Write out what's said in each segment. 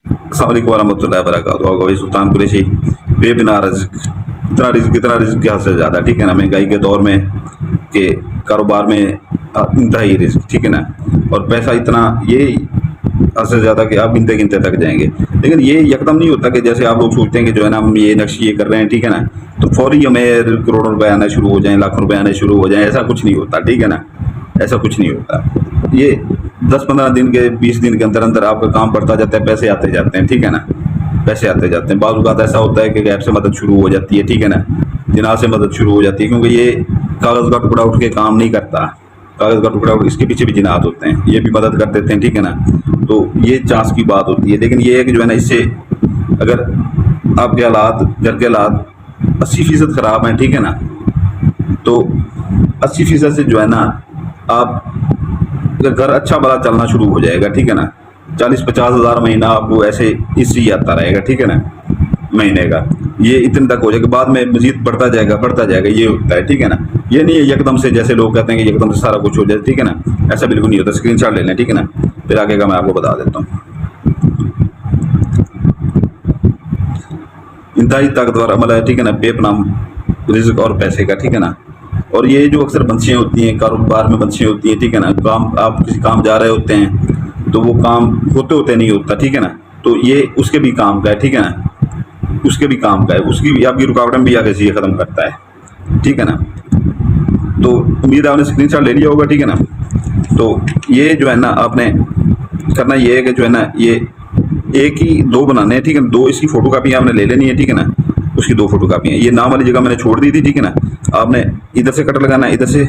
अस्सलाम वालेकुम वरहमतुल्लाहि वबरकातुहू। भाई सुल्तान कुरैशी बेबिना रिज़्क, इतना रिज़्क क्या से ज़्यादा, ठीक है ना। महंगाई के दौर में के कारोबार में इंतहाई रिज़्क, ठीक है ना। और पैसा इतना, ये हद से ज़्यादा कि आप गिनते गिनते थक जाएंगे। लेकिन ये यकदम नहीं होता कि जैसे आप लोग सोचते हैं कि जो है ना हम ये नक्श ये कर रहे हैं, ठीक है ना, तो फौरी हमें करोड़ों रुपए आना शुरू हो जाएं, लाखों रुपए आने शुरू हो जाएं। ऐसा कुछ नहीं होता, ठीक है ना। ऐसा कुछ नहीं होता। ये 10-15 दिन के 20 दिन के अंदर अंदर आपका काम बढ़ता जाता है, पैसे आते जाते हैं, ठीक है ना। पैसे आते जाते हैं। बाज़ औक़ात ऐसा होता है कि गैप से मदद शुरू हो जाती है, ठीक है ना। जिनाह से मदद शुरू हो जाती है, क्योंकि ये कागज़ का टुकड़ा उठ के काम नहीं करता। कागज़ का टुकड़ा उठ, इसके पीछे भी जिनात होते हैं, ये भी मदद कर देते हैं, ठीक है ना। तो ये चांस की बात होती है। लेकिन ये है कि जो है ना, इससे अगर आपके हालात, घर के हालात 80% ख़राब हैं, ठीक है ना, तो 80% से जो है ना आप घर अच्छा भला चलना शुरू हो जाएगा, ठीक है ना। 40-50 हज़ार महीना आपको ऐसे इससे ही आता रहेगा, ठीक है ना, महीने का। ये इतने तक हो जाएगा, बाद में मजीद बढ़ता जाएगा, ये होता है, ठीक है ना। ये नहीं है यकदम से, जैसे लोग कहते हैं कि यकदम से सारा कुछ हो जाए, ठीक है ना। ऐसा बिल्कुल नहीं होता। स्क्रीनशॉट ले लें, ठीक है ना, फिर आगे का मैं आपको बता देता हूँ। इंतहाई ताकतवर अमल है, ठीक है ना, बेपनाह रिज़्क और पैसे का, ठीक है ना। और ये जो अक्सर बंसियाँ होती हैं, कारोबार में बंसियाँ होती हैं, ठीक है ना। काम, आप किसी काम जा रहे होते हैं तो वो काम होते होते नहीं होता, ठीक है ना। तो ये उसके भी काम का है, ठीक है ना, उसके भी काम का है, उसकी भी आपकी रुकावटें भी आगे से ये ख़त्म करता है, ठीक है ना। तो उम्मीद है आपने स्क्रीनशॉट ले लिया होगा, ठीक है ना। तो ये जो है ना आपने करना ये है कि जो है ना, ये एक ही दो बनाने हैं, ठीक है ना। दो इसकी फ़ोटो कापी आपने ले लेनी है, ठीक है ना। उसकी 2 फ़ोटो कापियाँ, ये नाम वाली जगह मैंने छोड़ दी थी, ठीक है ना। आपने इधर से कट लगाना है, इधर से,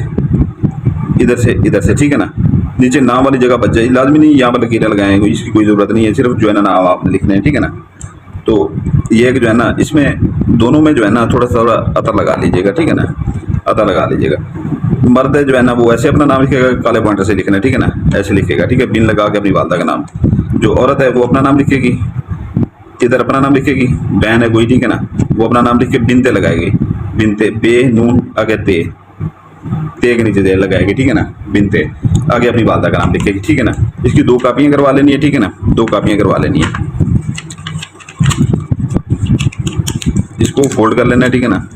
इधर से, ठीक है ना। नीचे नाम वाली जगह बच जाए, लाजमी नहीं यहाँ पर लकीरें लगाएं, इसकी कोई ज़रूरत नहीं है, सिर्फ जो है ना नाम आपने लिखना है, ठीक है ना। तो ये कि जो है ना, इसमें दोनों में जो है ना थोड़ा सा अतर लगा लीजिएगा, ठीक है ना, अतर लगा लीजिएगा। मर्द है जो है ना वो ऐसे अपना नाम लिखेगा, काले पॉइंटर से लिखना है, ठीक है ना, ऐसे लिखेगा, ठीक है, बिन लगा के अपनी वालदा का नाम। जो औरत है वो अपना नाम लिखेगी, इधर अपना नाम लिखेगी। बहन है कोई, ठीक है ना, वो अपना नाम लिख के बिनते लगाएगी, बिनते, बे नून आगे ते के नीचे दे लगाएगी, ठीक है ना, बिनते, आगे अपनी वालदा का नाम लिखेगी, ठीक है ना। इसकी 2 कापियाँ करवा लेनी है, ठीक है ना, 2 कापियाँ करवा लेनी है। इसको फोल्ड कर लेना है, ठीक है ना।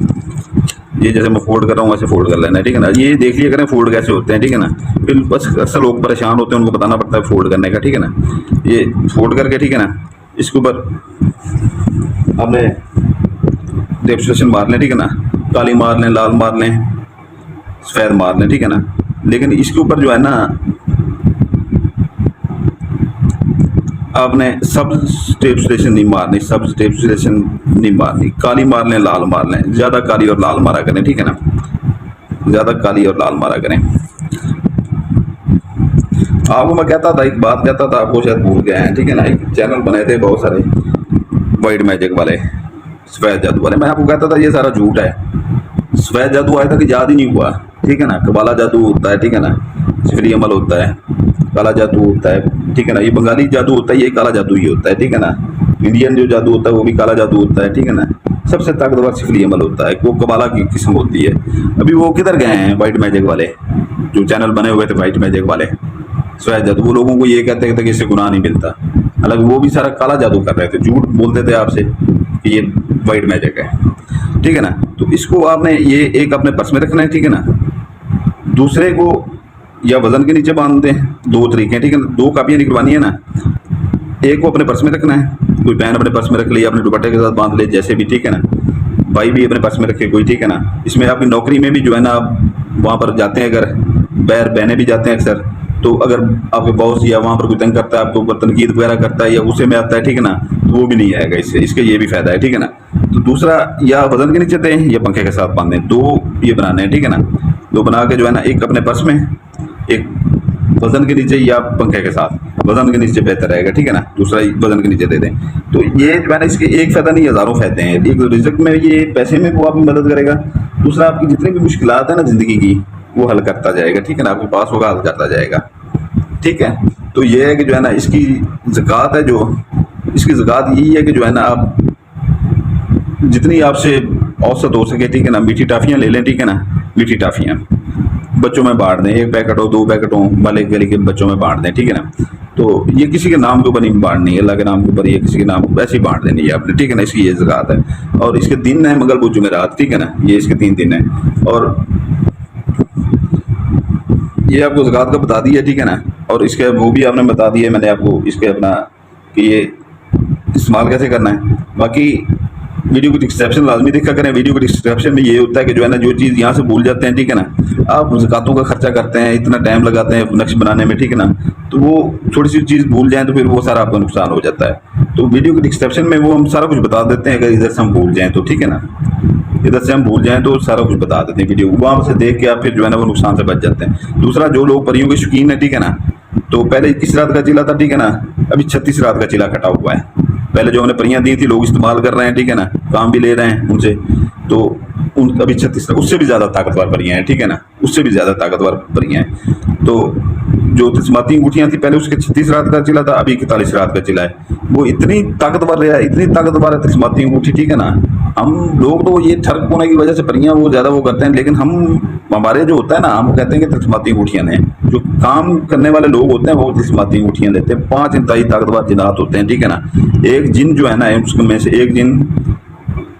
ये जैसे मैं फोल्ड कर रहा हूँ वैसे फोल्ड कर लेना है, ठीक है ना। ये देख लिया करें फोल्ड कैसे होते हैं, ठीक है ना। फिर बस अक्सर लोग परेशान होते हैं, उनको बताना पड़ता है फोल्ड करने का, ठीक है ना। ये फोल्ड करके, ठीक है ना, इसके ऊपर आपने डेप्रेशन मार लें, ठीक है ना। काली मार लें, लाल मार लें, सफ़ेद मार लें, ठीक है ना। लेकिन इसके ऊपर जो है ना आपने सब स्टेशन नहीं मारनी, सब स्टेशन नहीं मारनी। काली मार लें, लाल मार लें, ज़्यादा काली और लाल मारा करें, ठीक है ना, ज़्यादा काली और लाल मारा करें। आपको मैं कहता था, एक बात कहता था, आपको शायद भूल गए हैं, ठीक है ना। एक चैनल बने थे बहुत सारे वाइट मैजिक वाले, सफ़ेद जादू वाले। मैं आपको कहता था ये सारा झूठ है। सफ़ेद जादू आया था कि याद ही नहीं हुआ, ठीक है ना। कबाला जादू होता है, ठीक है ना, सिफरी अमल होता है, काला जादू होता है, ठीक है ना। ये बंगाली जादू होता है, ये काला जादू ही होता है, ठीक है ना। इंडियन जो जादू होता है वो भी काला जादू होता है, ठीक है ना। सबसे ताकतवर सिफरी अमल होता है, वो कबाला की किस्म होती है। अभी वो किधर गए हैं वाइट मैजिक वाले, जो चैनल बने हुए थे वाइट मैजिक वाले, सफ़ेद जादू। वो लोगों को ये कहते थे कि इससे गुनाह नहीं मिलता, हालांकि वो भी सारा काला जादू कर रहे थे, झूठ बोलते थे आपसे कि ये वाइट मैजिक है, ठीक है ना। तो इसको आपने ये एक अपने पर्स में रखना है, ठीक है ना। दूसरे को या वजन के नीचे बांध दें, 2 तरीके हैं, ठीक है ना। 2 कापियाँ निकलवानी है ना, एक को अपने पर्स में रखना है, कोई बहन अपने पर्स में रख ले, अपने दुपट्टे के साथ बांध ले, जैसे भी, ठीक है ना। भाई भी अपने पर्स में रखे कोई, ठीक है ना। इसमें आपकी नौकरी में भी जो है ना, आप वहाँ पर जाते हैं, अगर बहनें भी जाते हैं अक्सर, तो अगर आपके बॉस या वहाँ पर कोई तंग करता है, आपके ऊपर तनकीद वगैरह करता है या गुस्से में आता है, ठीक है ना, तो वो भी नहीं आएगा इससे, इसका ये भी फ़ायदा है, ठीक है ना। तो दूसरा, या वजन के नीचे दें या पंखे के साथ बांधें, 2 ये बनाने हैं, ठीक है ना। 2 बना के जो है ना, एक अपने पर्स में, एक वजन के नीचे या पंखे के साथ, वजन के नीचे बेहतर रहेगा, ठीक है ना। दूसरा वजन के नीचे दे दें। तो ये जो है ना, इसके एक फ़ायदा नहीं, हज़ारों फ़ायदे हैं। एक रिज़्क में, ये पैसे में वो आपकी मदद करेगा। दूसरा, आपकी जितनी भी मुश्किलात है ना ज़िंदगी की, वो हल करता जाएगा, ठीक है ना। आपके पास होगा, हल करता जाएगा, ठीक है। तो ये है कि जो है ना, इसकी ज़कात है, जो इसकी ज़कात यही है कि जो है ना, आप जितनी आपसे औसत हो सके, ठीक है ना, मीठी टाफ़ियाँ ले लें, ठीक है ना। मीठी टाफ़ियाँ बच्चों में बांट दें, 1 पैकेट हो, 2 पैकेट हो, वाले गली के बच्चों में बांट दें, ठीक है ना। तो ये किसी के नाम के ऊपर नहीं बांटनी है, अल्लाह के नाम के ऊपर, ये किसी के नाम ऐसे ही बांट देनी है आपने, ठीक है ना। इसकी ये ज़कात है। और इसके दिन है मंगल बुध जुमेरात, ठीक है ना, ये इसके 3 दिन है। और ये आपको ज़कात का बता दिया, ठीक है ना। और इसके वो भी आपने बता दिया मैंने आपको, इसके अपना कि ये इस्तेमाल कैसे करना है। बाकी वीडियो को डिस्क्रिप्शन लाजमी देखा करें। वीडियो को डिस्क्रिप्शन में ये होता है कि जो है ना, जो चीज़ यहाँ से भूल जाते हैं, ठीक है ना, आप ज़कातों का खर्चा करते हैं, इतना टाइम लगाते हैं नक्श बनाने में, ठीक है ना, तो वो थोड़ी सी चीज़ भूल जाए तो फिर वो सारा आपका नुकसान हो जाता है। तो वीडियो के डिस्क्रिप्शन में वो हम सारा कुछ बता देते हैं, अगर इधर से हम भूल जाएँ तो, ठीक है ना, इधर से हम भूल जाएं तो सारा कुछ बता देते हैं वीडियो, वहाँ से देख के आप फिर जो है ना वो नुकसान से बच जाते हैं। दूसरा, जो लोग परियों के शौकीन है, ठीक है ना, तो पहले 21 रात का चिला था, ठीक है ना, अभी 36 रात का चिला कटा हुआ है। पहले जो हमने परियां दी थी लोग इस्तेमाल कर रहे हैं, ठीक है ना, काम भी ले रहे हैं उनसे, तो उन अभी 36, उससे भी ज़्यादा ताकतवर परियां हैं, ठीक है ना, उससे भी ज़्यादा ताकतवर परियां हैं। तो जो तिस्माती अंगूठियाँ थी पहले, उसके 36 रात का चिला था, अभी 41 रात का चिला है। वो इतनी ताकतवर रहा है, इतनी ताकतवर है तिस्माती अंगूठी, ठीक है ना। हम लोग तो ये ठरक होने की वजह से परियां वो ज़्यादा वो करते हैं, लेकिन हमारे जो होता है ना, हम कहते हैं कि तिस्माती अंगूठियाँ हैं। जो काम करने वाले लोग होते हैं वो तिस्माती अंगूठियाँ लेते हैं। 5 इंतहाई ताकतवर जिनात होते हैं, ठीक है ना। एक जिन जो है ना, उसमें से एक जिन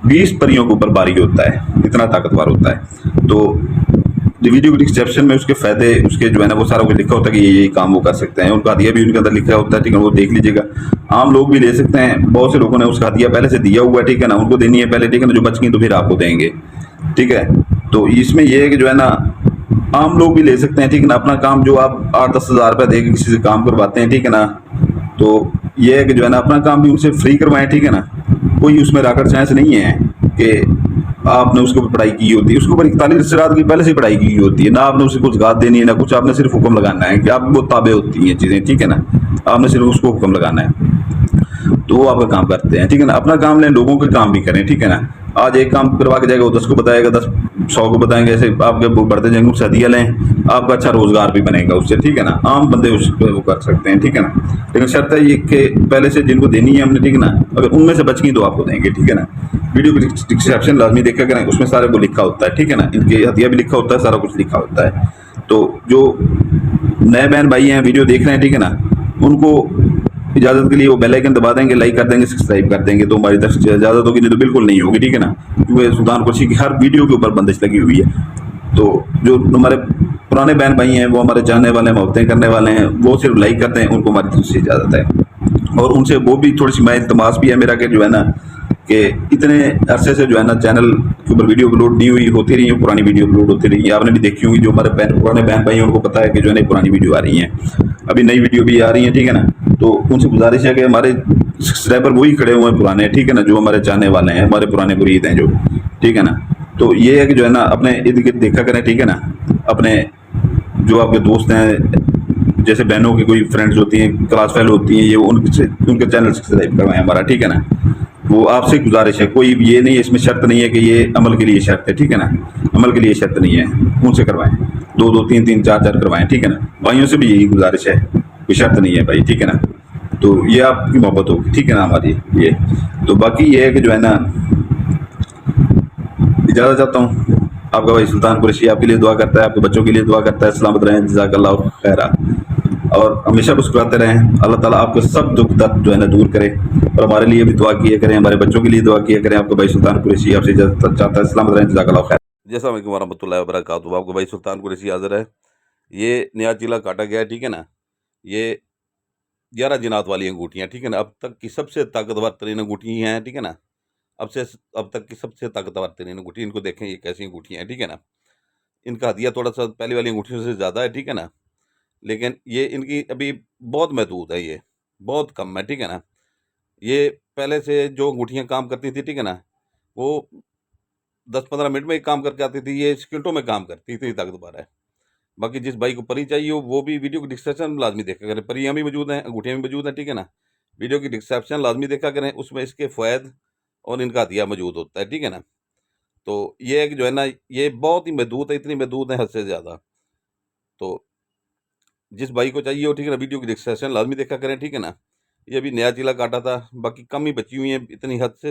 20 परियों के ऊपर बारी होता है, इतना ताकतवर होता है। तो वीडियो डिस्क्रिप्शन में उसके फायदे, उसके जो है ना वो सारा कुछ लिखा होता है कि ये काम वो कर सकते हैं। उनका हदिया भी उनके अंदर लिखा होता है, ठीक है, वो देख लीजिएगा। आम लोग भी ले सकते हैं, बहुत से लोगों ने उसका हदिया पहले से दिया हुआ है, ठीक है ना, उनको देनी है पहले, ठीक है ना, जो बच गई तो फिर आपको देंगे, ठीक है। तो इसमें यह है कि जो है ना, आम लोग भी ले सकते हैं, ठीक है ना। अपना काम जो आप 8-10 हज़ार रुपये दे के किसी से काम करवाते हैं, ठीक है ना, तो ये है कि जो है ना, अपना काम भी उनसे फ्री करवाएं, ठीक है ना। कोई उसमें रॉकेट साइंस नहीं है कि आपने उसके ऊपर पढ़ाई की होती है, उसके ऊपर 41 रात की पहले से पढ़ाई की होती है ना, आपने उसे कुछ ज़कात देनी है ना कुछ, आपने सिर्फ हुक्म लगाना है कि आप वो ताबे होती हैं चीज़ें, ठीक है ना, आपने सिर्फ उसको हुक्म लगाना है, तो वो आपका काम करते हैं, ठीक है ना। अपना काम लें, लोगों के काम भी करें, ठीक है ना। आज एक काम करवा के जाएगा वो 10 को बताएगा, 10 100 को बताएंगे, ऐसे आपके बढ़ते जाएंगे। उससे हदिया लें, आपका अच्छा रोजगार भी बनेगा उससे, ठीक है ना। आम बंदे उस पे वो कर सकते हैं, ठीक है ना। लेकिन शर्त है ये कि पहले से जिनको देनी है हमने, ठीक है ना, अगर उनमें से बच गई तो आपको देंगे, ठीक है ना। वीडियो डिस्क्रिप्शन लाजमी देखा करें, उसमें सारे को लिखा होता है, ठीक है ना, इनके हदिया भी लिखा होता है, सारा कुछ लिखा होता है। तो जो नए बहन भाई हैं वीडियो देख रहे हैं, ठीक है ना, उनको इजाज़त के लिए वो बेल आइकन दबा देंगे, लाइक कर देंगे, सब्सक्राइब कर देंगे, तो हमारी तरफ से इजाज़त होगी, नहीं तो बिल्कुल नहीं होगी, ठीक है ना। क्योंकि सुल्तान कुरैशी की हर वीडियो के ऊपर बंदिश लगी हुई है। तो जो हमारे पुराने बहन भाई हैं, वो हमारे चाहने वाले हैं, मोहब्बतें करने वाले हैं, वो सिर्फ लाइक करते हैं, उनको हमारी तरफ से इजाज़त है। और उनसे वो भी थोड़ी सी मैं इल्तमास भी है मेरा कि जो है ना, कि इतने अरसे से जो है ना चैनल के ऊपर वीडियो अपलोड नहीं हुई, होती रही है, पुरानी वीडियो अपलोड होती रही है, आपने भी देखी होंगी। जो हमारे पुराने बहन भाई हैं उनको पता है कि जो है ना पुरानी वीडियो आ रही हैं, अभी नई वीडियो भी आ रही है, ठीक है ना। तो उनसे गुजारिश है कि हमारे सब्सक्राइबर वही खड़े हुए हैं पुराने, ठीक है ना, जो हमारे चाहने वाले हैं, हमारे पुराने मुरीद हैं जो, ठीक है ना। तो ये है कि जो है ना अपने इर्द गिर्द देखा करें, ठीक है ना। अपने जो आपके दोस्त हैं, जैसे बहनों की कोई फ्रेंड्स होती हैं, क्लास फेलो होती हैं, ये उनके चैनल सब्सक्राइब करवाएं हमारा, ठीक है ना। वो आपसे गुजारिश है, कोई ये नहीं है, इसमें शर्त नहीं है कि ये अमल के लिए शर्त है, ठीक है ना, अमल के लिए शर्त नहीं है। उनसे करवाएं, 2-2 3-3 4-4 करवाएं, ठीक है ना। भाइयों से भी यही गुजारिश है, कोई शर्त नहीं है भाई, ठीक है ना। तो ये आपकी मोहब्बत होगी, ठीक है ना, हमारी ये। तो बाकी ये है कि जो है ना, इजाज़त चाहता हूँ। आपका भाई सुल्तान कुरैशी आपके लिए दुआ करता है, आपके बच्चों के लिए दुआ करता है, सलामत रहें, जज़ाकल्लाह खैरा। और हमेशा मुस्कुराते रहें, अल्लाह ताला आपके सब दुख दर्द जो है ना दूर करे। और हमारे लिए भी दुआ किया करें, हमारे बच्चों के लिए दुआ किया करें। आपका भाई सुल्तान कुरैशी आपसे इजाज़त चाहता है, सलामत रहें, जज़ाकल्लाह खैर। जैसा वालेकुम वरहमतुल्लाहि वबरकातुहू। आपका भाई सुल्तान कुरैशी हाज़िर है। ये नया चीला काटा गया है, ठीक है ना। ये 11 जिनात वाली अंगूठियाँ, ठीक है ना, अब तक की सबसे ताकतवर तरीन अंगूठी हैं, ठीक है ना। अब तक की सबसे ताकतवर तरीन अंगूठी, इनको देखें ये कैसी अंगूठियाँ हैं, ठीक है ना। इनका हदिया थोड़ा सा पहले वाली अंगूठियों से ज़्यादा है, ठीक है ना, लेकिन ये इनकी अभी बहुत महदूद है, ये बहुत कम है, ठीक है ना। ये पहले से जो अंगूठियाँ काम करती थी, ठीक है ना, वो 10-15 मिनट में ही काम करके आती थी, ये सेकंडों में काम करती, इतनी ताकतवर है। बाकी जिस भाई को परी चाहिए हो वो भी वीडियो की डिस्क्रिप्शन में लाजमी देखा करें, परियाँ भी मौजूद हैं, अंगूठियाँ भी मौजूद हैं, ठीक है ना। वीडियो की डिस्क्रिप्शन लाजमी देखा करें, उसमें इसके फ़ायदे और इनका हदिया मौजूद होता है, ठीक है ना। तो ये है कि जो है ना, ये बहुत ही महदूद है, इतनी महदूद है हद से ज़्यादा। तो जिस भाई को चाहिए हो, ठीक है ना, वीडियो की डिस्क्रिप्शन लाजमी देखा करें, ठीक है ना। ये अभी नया चीला काटा था, बाकी कम ही बची हुई है इतनी हद से।